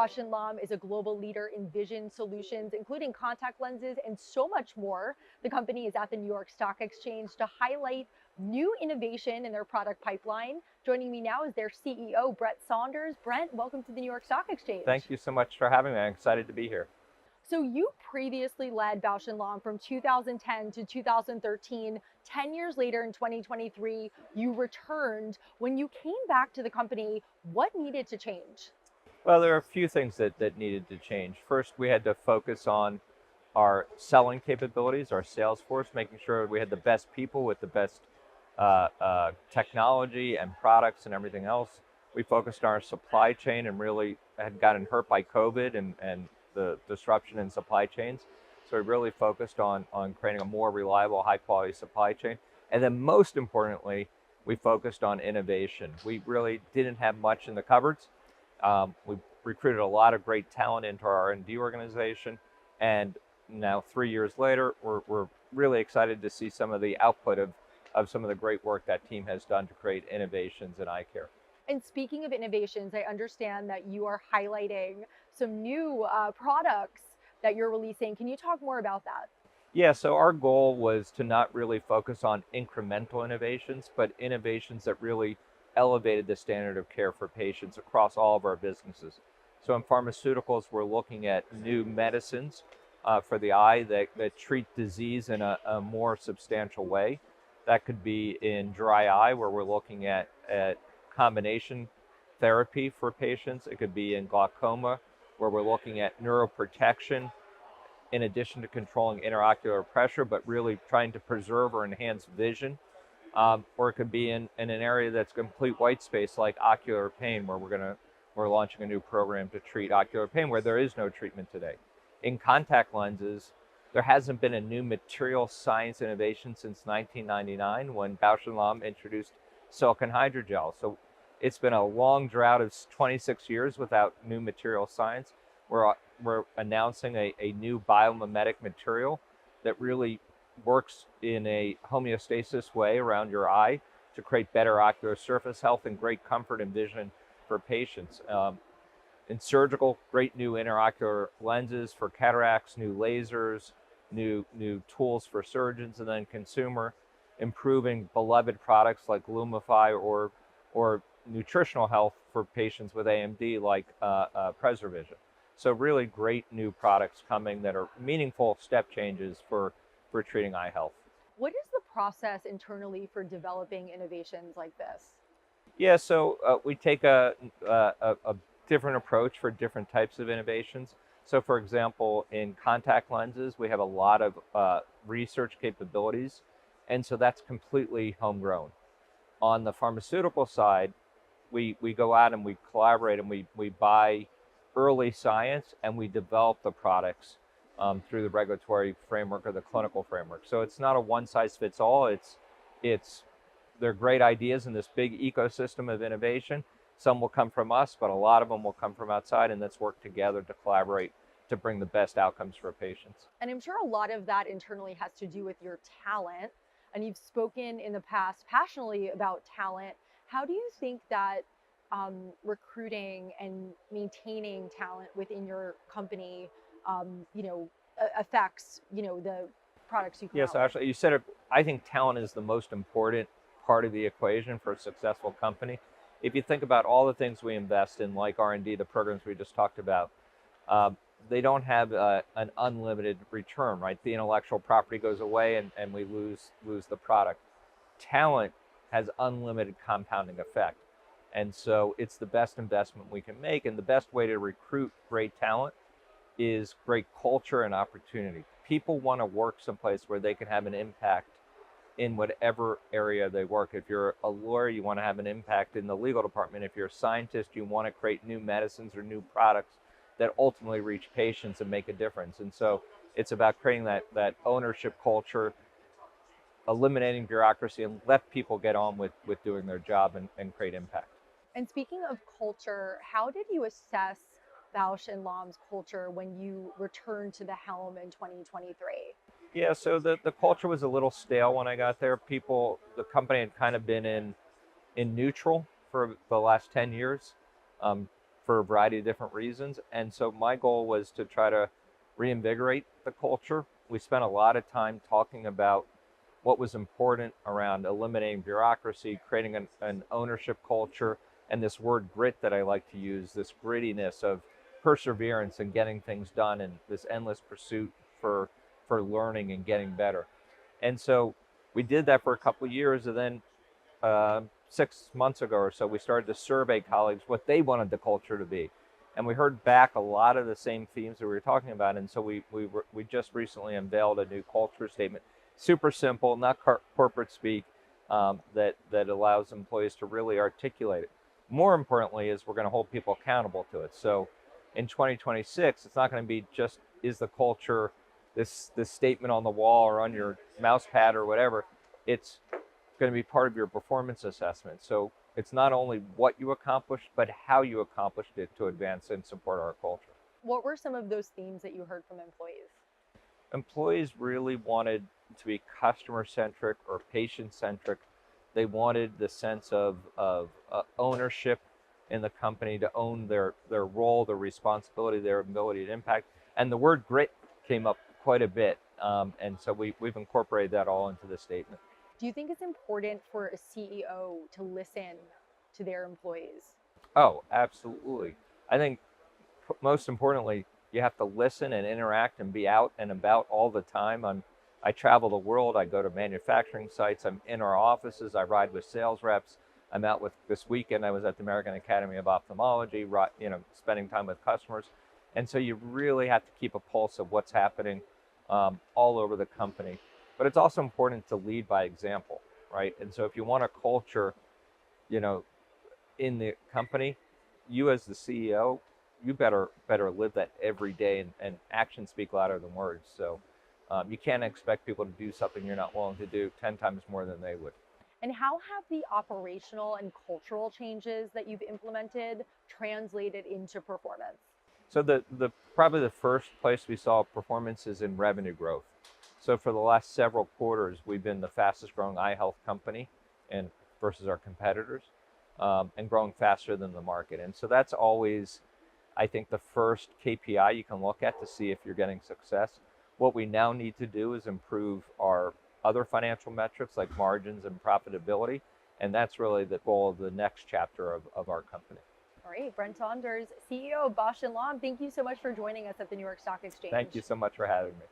Bausch & Lomb is a global leader in vision solutions, including contact lenses and so much more. The company is at the New York Stock Exchange to highlight new innovation in their product pipeline. Joining me now is their CEO, Brent Saunders. Brent, welcome to the New York Stock Exchange. Thank you so much for having me. I'm excited to be here. So you previously led Bausch & Lomb from 2010 to 2013. 10 years later in 2023, you returned. When you came back to the company, what needed to change? Well, there are a few things that needed to change. First, we had to focus on our selling capabilities, our sales force, making sure we had the best people with the best technology and products and everything else. We focused on our supply chain and really had gotten hurt by COVID and the disruption in supply chains. So we really focused on creating a more reliable, high quality supply chain. And then most importantly, we focused on innovation. We really didn't have much in the cupboards. We recruited a lot of great talent into our R&D organization. And now 3 years later, we're really excited to see some of the output of some of the great work that team has done to create innovations in eye care. And speaking of innovations, I understand that you are highlighting some new products that you're releasing. Can you talk more about that? Yeah, so our goal was to not really focus on incremental innovations, but innovations that really elevated the standard of care for patients across all of our businesses. So in pharmaceuticals, we're looking at new medicines for the eye that treat disease in a more substantial way. That could be in dry eye, where we're looking at combination therapy for patients. It could be in glaucoma, where we're looking at neuroprotection in addition to controlling intraocular pressure, but really trying to preserve or enhance vision. Or it could be in an area that's complete white space, like ocular pain, where we're launching a new program to treat ocular pain where there is no treatment today. In contact lenses, there hasn't been a new material science innovation since 1999 when Bausch & Lomb introduced silicone hydrogel. So it's been a long drought of 26 years without new material science. We're announcing a new biomimetic material that really works in a homeostasis way around your eye to create better ocular surface health and great comfort and vision for patients. In surgical, great new intraocular lenses for cataracts, new lasers, new tools for surgeons, and then consumer, improving beloved products like Lumify or nutritional health for patients with AMD like PreserVision. So really great new products coming that are meaningful step changes for treating eye health. What is the process internally for developing innovations like this? Yeah, so we take a different approach for different types of innovations. So for example, in contact lenses, we have a lot of research capabilities, and so that's completely homegrown. On the pharmaceutical side, we go out and we collaborate and we buy early science and we develop the products through the regulatory framework or the clinical framework. So it's not a one size fits all. They're great ideas in this big ecosystem of innovation. Some will come from us, but a lot of them will come from outside, and let's work together to collaborate to bring the best outcomes for patients. And I'm sure a lot of that internally has to do with your talent. And you've spoken in the past passionately about talent. How do you think that recruiting and maintaining talent within your company, affects, the products you come Yes, out with? actually, you said it. I think talent is the most important part of the equation for a successful company. If you think about all the things we invest in, like R&D, the programs we just talked about, they don't have an unlimited return, right? The intellectual property goes away and we lose the product. Talent has unlimited compounding effect. And so it's the best investment we can make. And the best way to recruit great talent is great culture and opportunity. People want to work someplace where they can have an impact in whatever area they work. If you're a lawyer, you want to have an impact in the legal department. If you're a scientist, you want to create new medicines or new products that ultimately reach patients and make a difference. And so it's about creating that ownership culture, eliminating bureaucracy, and let people get on with doing their job and create impact. And speaking of culture, how did you assess Bausch & Lomb's culture when you returned to the helm in 2023? Yeah, so the culture was a little stale when I got there. The company had kind of been in neutral for the last 10 years. for a variety of different reasons. And so my goal was to try to reinvigorate the culture. We spent a lot of time talking about what was important around eliminating bureaucracy, creating an ownership culture, and this word grit that I like to use, this grittiness of perseverance and getting things done, and this endless pursuit for learning and getting better. And so we did that for a couple of years, and then 6 months ago or so, we started to survey colleagues what they wanted the culture to be. And we heard back a lot of the same themes that we were talking about. And so we just recently unveiled a new culture statement. Super simple, not corporate speak, that allows employees to really articulate it. More importantly is we're going to hold people accountable to it. So in 2026, it's not going to be just, is the culture this statement on the wall or on your mouse pad or whatever. It's going to be part of your performance assessment. So it's not only what you accomplished, but how you accomplished it to advance and support our culture. What were some of those themes that you heard from employees? Employees really wanted to be customer centric or patient centric. They wanted the sense of ownership in the company, to own their role, their responsibility, their ability to impact. And the word grit came up quite a bit. And so we've incorporated that all into the statement. Do you think it's important for a CEO to listen to their employees? Oh, absolutely. I think most importantly, you have to listen and interact and be out and about all the time. I travel the world. I go to manufacturing sites. I'm in our offices. I ride with sales reps. I'm out with, this weekend I was at the American Academy of Ophthalmology, spending time with customers. And so you really have to keep a pulse of what's happening all over the company. But it's also important to lead by example, right? And so if you want a culture, in the company, you as the CEO, you better live that every day, and actions speak louder than words. So you can't expect people to do something you're not willing to do 10 times more than they would. And how have the operational and cultural changes that you've implemented translated into performance? So the probably the first place we saw performance is in revenue growth. So for the last several quarters, we've been the fastest growing eye health company and versus our competitors, and growing faster than the market. And so that's always, I think, the first KPI you can look at to see if you're getting success. What we now need to do is improve our other financial metrics like margins and profitability. And that's really the goal of the next chapter of our company. All right, Brent Saunders, CEO of Bausch and Lomb, thank you so much for joining us at the New York Stock Exchange. Thank you so much for having me.